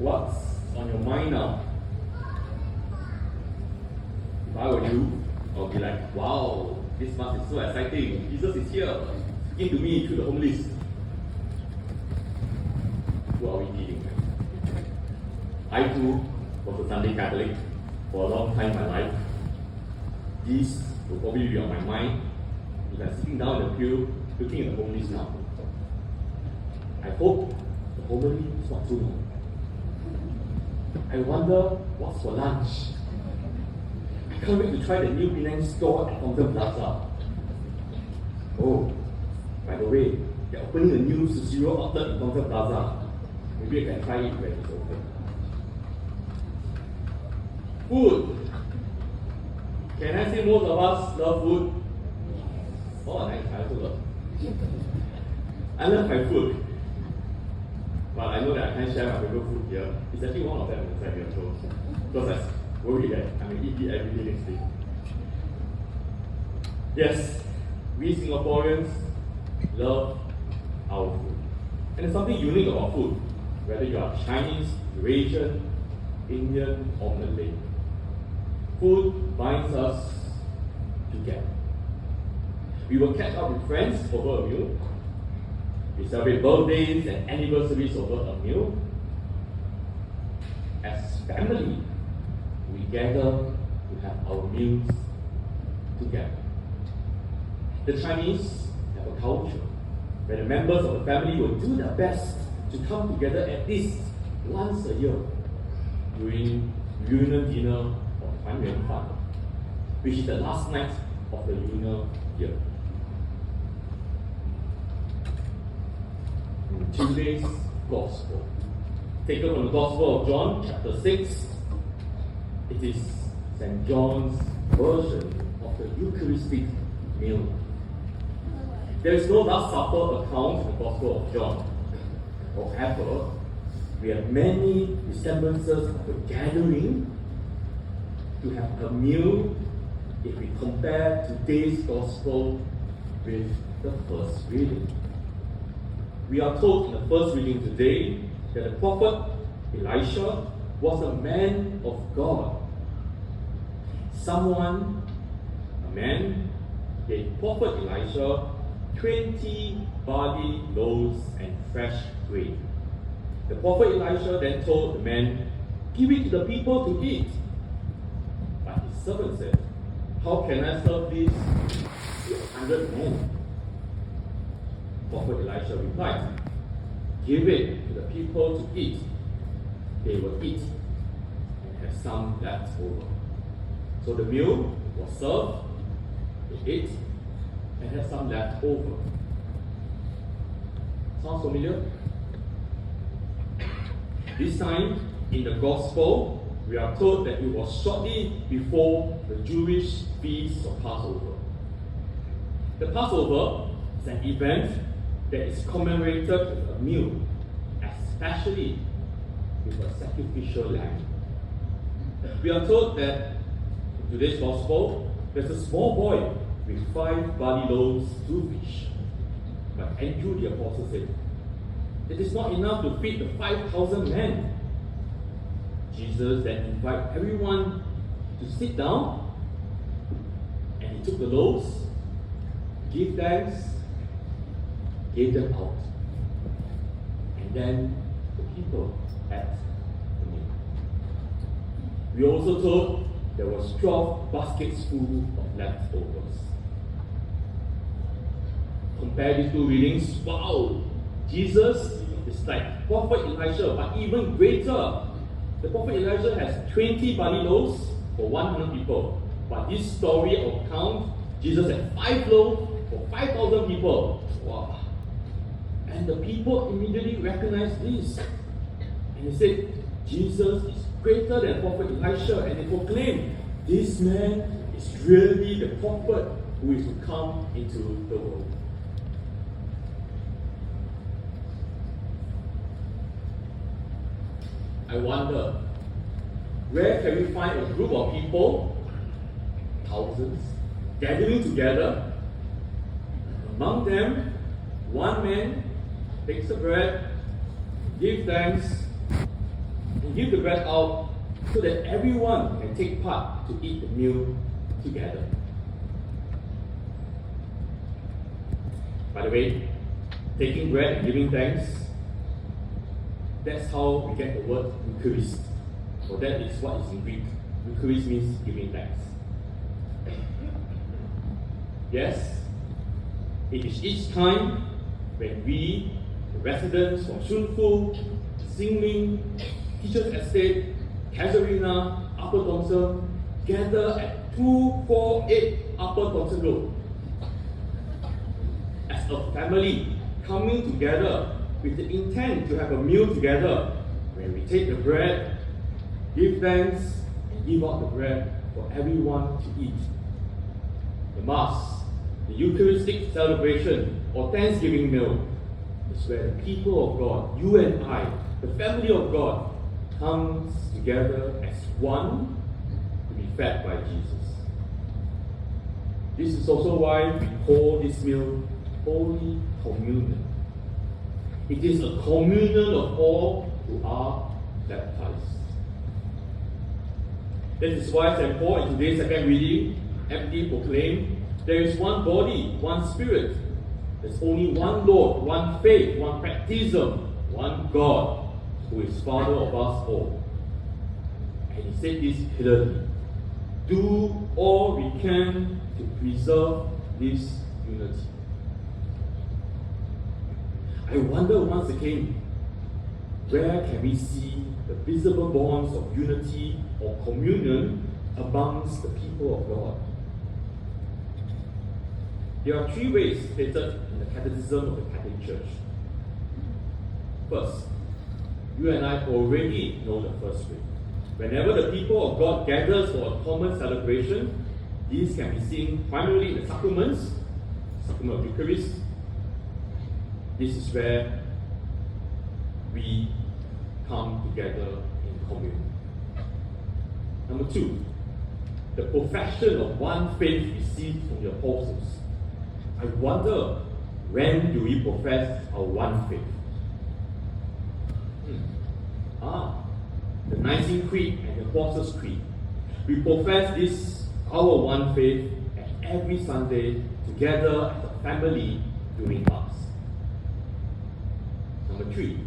what's on your mind now? If I were you, I would be like, wow, this month is so exciting. Jesus is here, speaking to me through the home list. Who are we kidding? I too was a Sunday Catholic for a long time in my life. This will probably be on my mind if I'm sitting down in the pew looking at the home list now. I hope the homily is not too long. I wonder what's for lunch. I can't wait to try the new Penang store at Fountain Plaza. Oh, by the way, they're opening a new Sushiro outlet in Fountain Plaza. Maybe I can try it when it's open. Food. Can I say most of us love food? Oh, nice. I also love. I love my food. But I know that I can't share my favorite food here. It's actually one of them inside here, so because I worry that I may eat it every day next day. Yes, we Singaporeans love our food. And there's something unique about food, whether you are Chinese, Eurasian, Indian, or Malay. Food binds us together. We will catch up with friends over a meal. We celebrate birthdays and anniversaries over a meal. As family, we gather to have our meals together. The Chinese have a culture where the members of the family will do their best to come together at least once a year during reunion dinner or Tuan Yuan Fan, which is the last night of the lunar year. Today's Gospel, taken from the Gospel of John, chapter 6. It is St. John's version of the Eucharistic meal. There is no Last Supper account in the Gospel of John. However, we have many resemblances of a gathering to have a meal if we compare today's Gospel with the first reading. We are told in the first reading today that the prophet Elisha was a man of God. A man, gave prophet Elisha 20 barley loaves and fresh grain. The prophet Elisha then told the man, "Give it to the people to eat." But his servant said, "How can I serve this 100 men?" Prophet Elisha replied, "Give it to the people to eat. They will eat and have some left over." So the meal was served, they ate, and had some left over. Sounds familiar? This time, in the Gospel, we are told that it was shortly before the Jewish feast of Passover. The Passover is an event that is commemorated with a meal, especially with a sacrificial lamb. We are told that in today's Gospel, there's a small boy with 5 barley loaves, 2 fish. But Andrew the apostle said, it is not enough to feed the 5,000 men. Jesus then invited everyone to sit down, and he took the loaves, gave thanks, gave them out. And then the people ate the meal. We are also told there was 12 baskets full of leftovers. Compare these two readings. Wow! Jesus is like Prophet Elisha, but even greater. The Prophet Elijah has 20 barley loaves for 100 people. But this story or account, Jesus had 5 loaves for 5,000 people. Wow! And the people immediately recognized this. And they said, Jesus is greater than Prophet Elisha. And they proclaimed, this man is really the prophet who is to come into the world. I wonder, where can we find a group of people, thousands, gathering together? Among them, one man takes the bread, gives thanks, and give the bread out so that everyone can take part to eat the meal together. By the way, taking bread and giving thanks, that's how we get the word Eucharist. So that is what is in Greek. Eucharist means giving thanks. Yes, it is each time when we, the residents from Shunfu, Xingming, Teachers Estate, Casuarina, Upper Thomson, gather at 248 Upper Thomson Road as a family coming together with the intent to have a meal together, where we take the bread, give thanks, and give out the bread for everyone to eat. The Mass, the Eucharistic celebration or Thanksgiving meal, is where the people of God, you and I, the family of God, comes together as one to be fed by Jesus. This is also why we call this meal Holy Communion. It is a communion of all who are baptized. That is why St. Paul in today's second reading aptly proclaimed, there is one body, one spirit. There's only one Lord, one faith, one baptism, one God, who is Father of us all. And he said this clearly. Do all we can to preserve this unity. I wonder once again, where can we see the visible bonds of unity or communion amongst the people of God? There are three ways stated in the Catechism of the Catholic Church. First, you and I already know the first way. Whenever the people of God gathers for a common celebration, these can be seen primarily in the sacraments, sacrament of Eucharist. This is where we come together in communion. Number two, the profession of one faith received from the apostles. I wonder, when do we profess our one faith? The Nicene Creed and the Apostles' Creed. We profess this, our one faith, at every Sunday together as a family during Mass. Number three,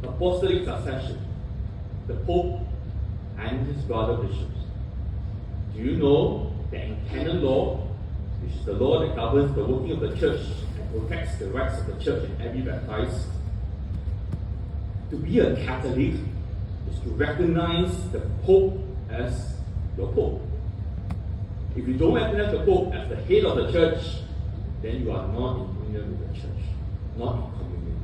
apostolic succession. The Pope and his brother bishops. Do you know that in canon law, which is the law that governs the working of the church and protects the rights of the church and every baptized, to be a Catholic is to recognize the Pope as your Pope. If you don't recognize the Pope as the head of the church, then you are not in union with the church, not in communion.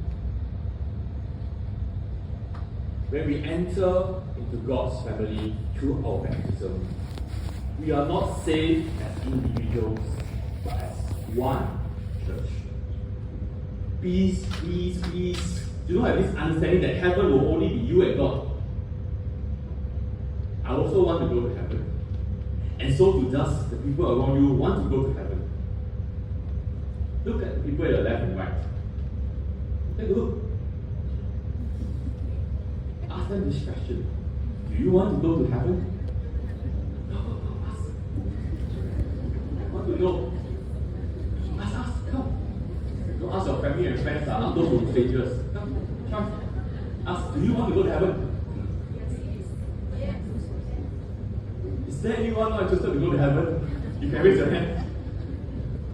When we enter into God's family through our baptism, we are not saved as individuals, but as one church. Please, please, please, do not have this understanding that heaven will only be you and God. I also want to go to heaven. And so do just the people around you want to go to heaven. Look at the people at your left and right. Take a look. Ask them this question. Do you want to go to heaven? No, ask. I want to know. Ask, come. Don't ask your family and friends, not those who are strangers. Come. Ask, do you want to go to heaven? Is there anyone not interested to go to heaven? You can raise your hand.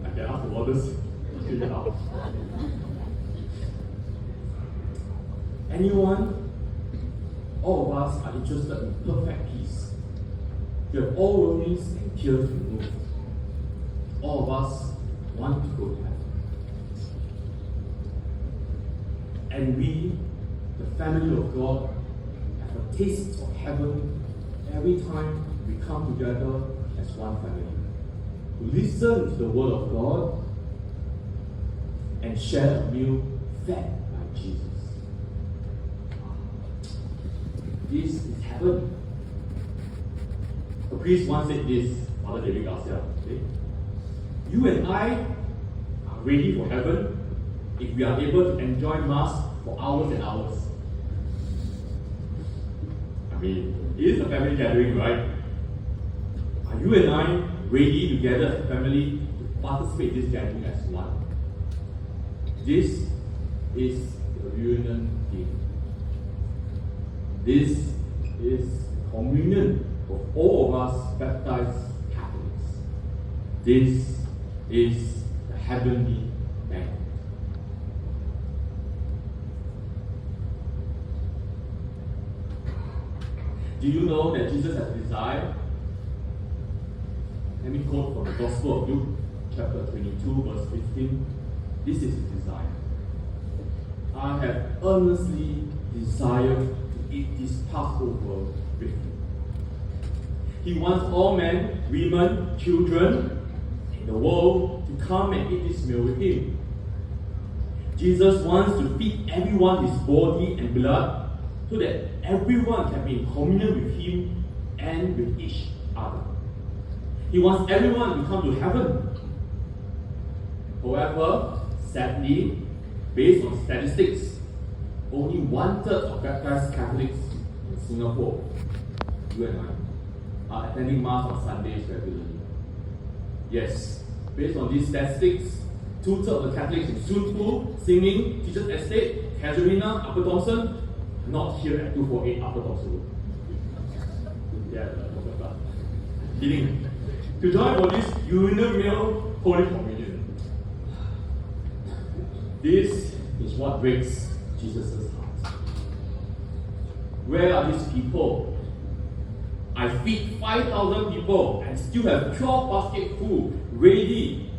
I can ask the warders. Anyone? All of us are interested in perfect peace. We have all worries and tears removed. All of us want to go to heaven. And we, the family of God, have a taste of heaven every time we come together as one family. To listen to the word of God and share a meal fed by Jesus. This is heaven. A priest once said this, Father David Garcia. Okay? You and I are ready for heaven if we are able to enjoy Mass for hours and hours. I mean, it is a family gathering, right? Are you and I ready together as a family to participate in this gathering as one? This is the reunion day. This is communion of all of us baptized Catholics. This is the heavenly banquet. Do you know that Jesus has desired? Let me quote from the Gospel of Luke, chapter 22, verse 15. This is his desire. I have earnestly desired to eat this Passover with you. He wants all men, women, children in the world to come and eat this meal with him. Jesus wants to feed everyone his body and blood so that everyone can be in communion with him and with each other. He wants everyone to come to heaven. However, sadly, based on statistics, only 1/3 of baptized Catholics in Singapore, you and I, are attending Mass on Sundays regularly. Yes, based on these statistics, 2/3 of the Catholics in Sunfu, Singing, Teachers Estate, Casuarina, Upper Thomson, are not here at 248 Upper Thomson Road. Yeah, kidding. To join for this union meal, Holy Communion. This is what breaks Jesus' heart. Where are these people? I feed 5,000 people and still have 12 baskets full ready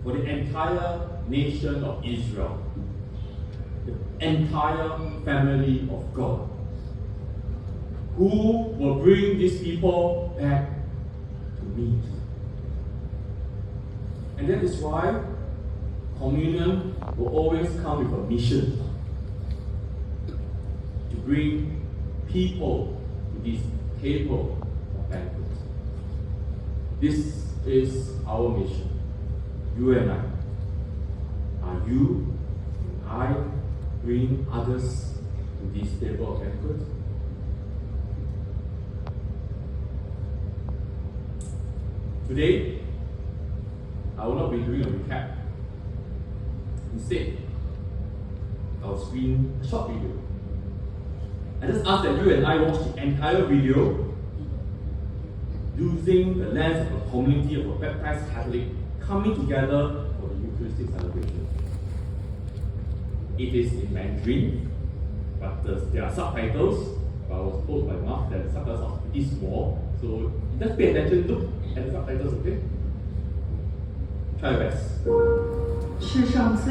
for the entire nation of Israel, the entire family of God. Who will bring these people back to me? And that is why communion will always come with a mission to bring people to this table of banquet. This is our mission. You and I. Are you and I bring others to this table of banquet? Today, I will not be doing a recap. Instead, I will screen a short video. I just ask that you and I watch the entire video using the lens of a community of a baptized Catholic coming together for the Eucharistic celebration. It is in Mandarin, but there are subtitles. But I was told by Mark that the subtitles are pretty small, so just pay attention, look at the subtitles, okay? Try your best. 是上次